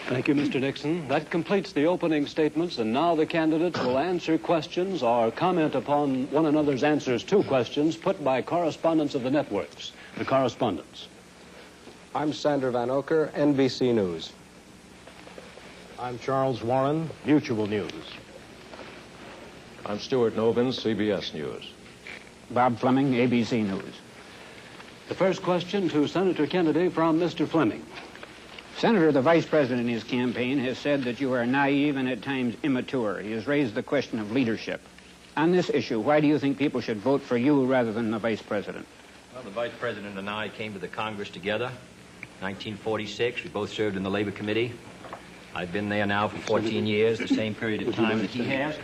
Thank you, Mr. Nixon. That completes the opening statements, and now the candidates will answer questions or comment upon one another's answers to questions put by correspondents of the networks. The correspondents. I'm Sander Van Oker, NBC News. I'm Charles Warren, Mutual News. I'm Stuart Novins, CBS News. Bob Fleming, ABC News. The first question to Senator Kennedy from Mr. Fleming. Senator, the Vice President in his campaign has said that you are naive and at times immature. He has raised the question of leadership. On this issue, why do you think people should vote for you rather than the Vice President? Well, the Vice President and I came to the Congress together. 1946, we both served in the Labor Committee. I've been there now for 14 years, the same period of time that he has.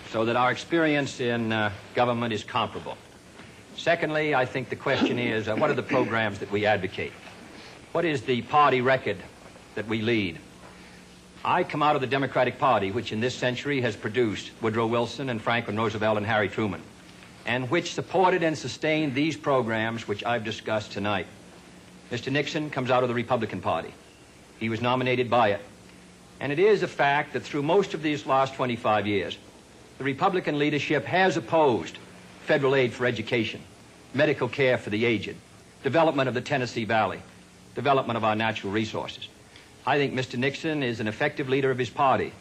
So that our experience in government is comparable. Secondly, I think the question is, what are the programs that we advocate? What is the party record that we lead? I come out of the Democratic Party, which in this century has produced Woodrow Wilson and Franklin Roosevelt and Harry Truman, and which supported and sustained these programs which I've discussed tonight. Mr. Nixon comes out of the Republican Party. He was nominated by it. And it is a fact that through most of these last 25 years, the Republican leadership has opposed federal aid for education, medical care for the aged, development of the Tennessee Valley, development of our natural resources. I think Mr. Nixon is an effective leader of his party.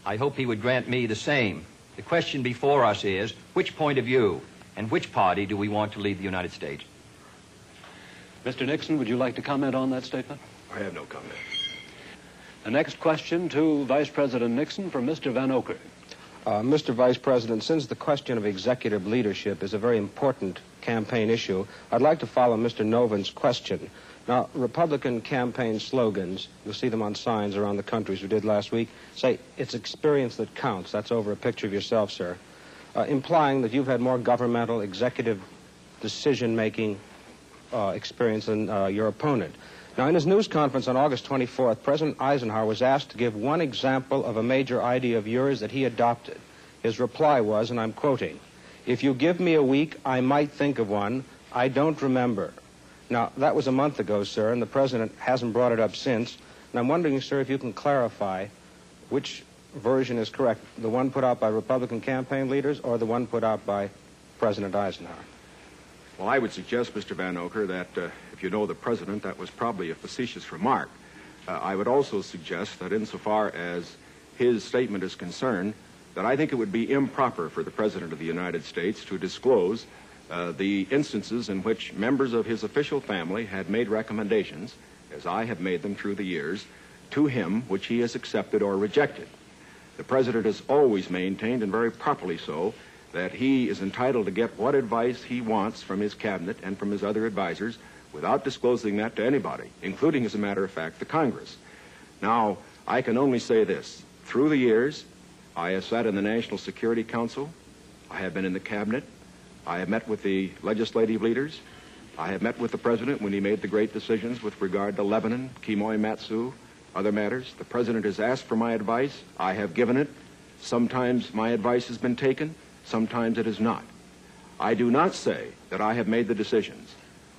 I hope he would grant me the same. The question before us is, which point of view and which party do we want to lead the United States? Mr. Nixon, would you like to comment on that statement? I have no comment. The next question to Vice President Nixon from Mr. Van Oker. Mr. Vice President, since the question of executive leadership is a very important campaign issue, I'd like to follow Mr. Novin's question. Now, Republican campaign slogans, you'll see them on signs around the country as we did last week, say, it's experience that counts. That's over a picture of yourself, sir, implying that you've had more governmental, executive decision-making experience than your opponent. Now, in his news conference on August 24th, President Eisenhower was asked to give one example of a major idea of yours that he adopted. His reply was, and I'm quoting, "If you give me a week, I might think of one. I don't remember." Now, that was a month ago, sir, and the President hasn't brought it up since. And I'm wondering, sir, if you can clarify which version is correct, the one put out by Republican campaign leaders or the one put out by President Eisenhower? Well, I would suggest, Mr. Van Oker, that if you know the President, that was probably a facetious remark. I would also suggest that insofar as his statement is concerned, that I think it would be improper for the President of the United States to disclose the instances in which members of his official family had made recommendations, as I have made them through the years, to him which he has accepted or rejected. The President has always maintained, and very properly so, that he is entitled to get what advice he wants from his cabinet and from his other advisors without disclosing that to anybody, including, as a matter of fact, the Congress. Now, I can only say this. Through the years, I have sat in the National Security Council. I have been in the cabinet. I have met with the legislative leaders. I have met with the President when he made the great decisions with regard to Lebanon, Kimoy Matsu, other matters. The President has asked for my advice. I have given it. Sometimes my advice has been taken. Sometimes it is not. I do not say that I have made the decisions,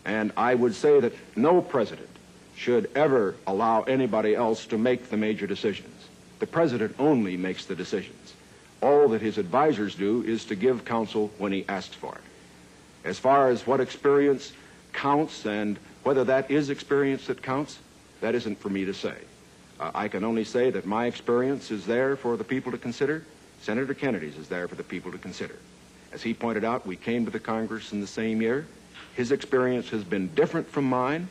and I would say that no president should ever allow anybody else to make the major decisions. The President only makes the decisions. All that his advisors do is to give counsel when he asks for it. As far as what experience counts and whether that is experience that counts, that isn't for me to say. I can only say that my experience is there for the people to consider. Senator Kennedy's is there for the people to consider. As he pointed out, we came to the Congress in the same year. His experience has been different from mine.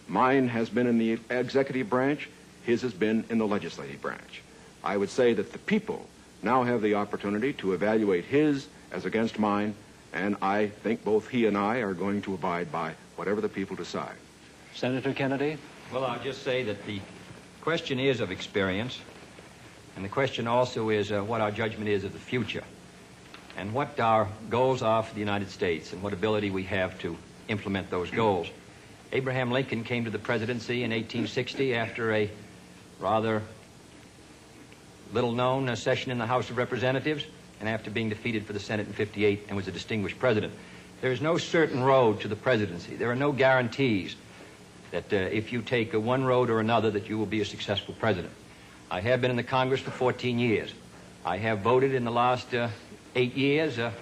Mine has been in the executive branch. His has been in the legislative branch. I would say that the people now have the opportunity to evaluate his as against mine, and I think both he and I are going to abide by whatever the people decide. Senator Kennedy? Well, I'll just say that the question is of experience, and the question also is what our judgment is of the future, and what our goals are for the United States, and what ability we have to implement those goals. Abraham Lincoln came to the presidency in 1860 after a rather little-known session in the House of Representatives, and after being defeated for the Senate in 58 and was a distinguished president. There is no certain road to the presidency. There are no guarantees. that if you take one road or another, that you will be a successful president. I have been in the Congress for 14 years. I have voted in the last 8 years, and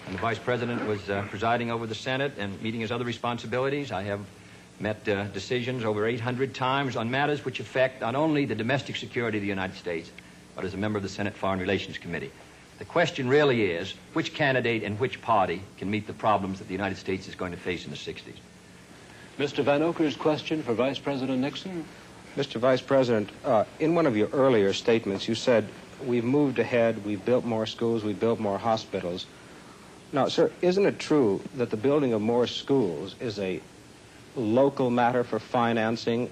the Vice President was presiding over the Senate and meeting his other responsibilities. I have met decisions over 800 times on matters which affect not only the domestic security of the United States, but as a member of the Senate Foreign Relations Committee. The question really is, which candidate and which party can meet the problems that the United States is going to face in the 60s? Mr. Vanocur's question for Vice President Nixon. Mr. Vice President, in one of your earlier statements, you said, we've moved ahead, we've built more schools, we've built more hospitals. Now, sir, isn't it true that the building of more schools is a local matter for financing?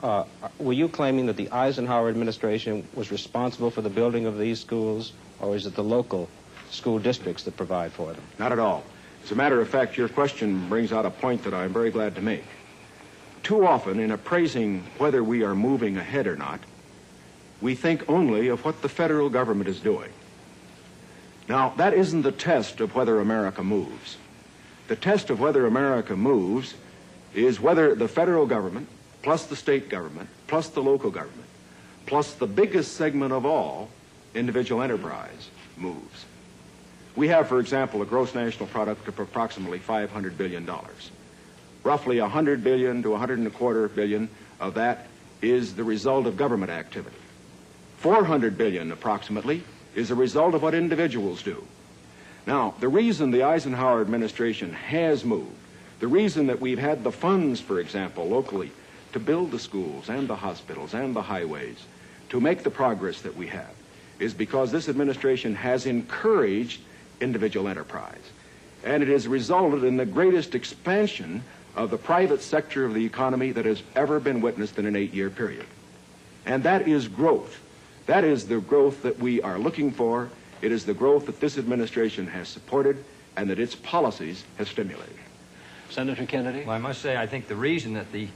Were you claiming that the Eisenhower administration was responsible for the building of these schools, or is it the local school districts that provide for them? Not at all. As a matter of fact, your question brings out a point that I'm very glad to make. Too often, in appraising whether we are moving ahead or not, we think only of what the federal government is doing. Now, that isn't the test of whether America moves. The test of whether America moves is whether the federal government, plus the state government, plus the local government, plus the biggest segment of all, individual enterprise, moves. We have, for example, a gross national product of approximately $500 billion. Roughly $100 billion to $125 billion of that is the result of government activity. $400 billion, approximately, is a result of what individuals do. Now, the reason the Eisenhower administration has moved, the reason that we've had the funds, for example, locally, to build the schools and the hospitals and the highways, to make the progress that we have, is because this administration has encouraged individual enterprise. And it has resulted in the greatest expansion of the private sector of the economy that has ever been witnessed in an 8-year period. And that is growth. That is the growth that we are looking for. It is the growth that this administration has supported and that its policies have stimulated. Senator Kennedy? Well, I must say, I think the reason that the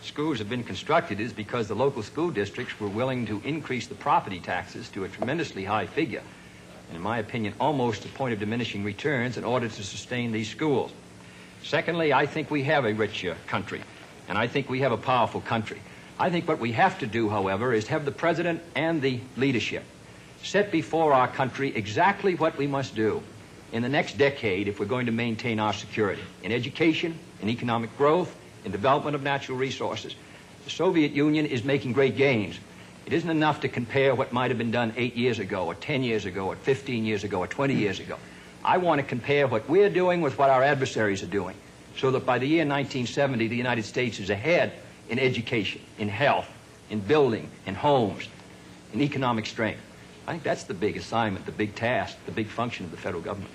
schools have been constructed is because the local school districts were willing to increase the property taxes to a tremendously high figure, and in my opinion, almost to the point of diminishing returns in order to sustain these schools. Secondly, I think we have a rich country, and I think we have a powerful country. I think what we have to do, however, is have the president and the leadership set before our country exactly what we must do in the next decade if we're going to maintain our security in education, in economic growth, in development of natural resources. The Soviet Union is making great gains. It isn't enough to compare what might have been done 8 years ago, or 10 years ago, or 15 years ago, or 20 years ago. I want to compare what we're doing with what our adversaries are doing, so that by the year 1970, the United States is ahead in education, in health, in building, in homes, in economic strength. I think that's the big assignment, the big task, the big function of the federal government.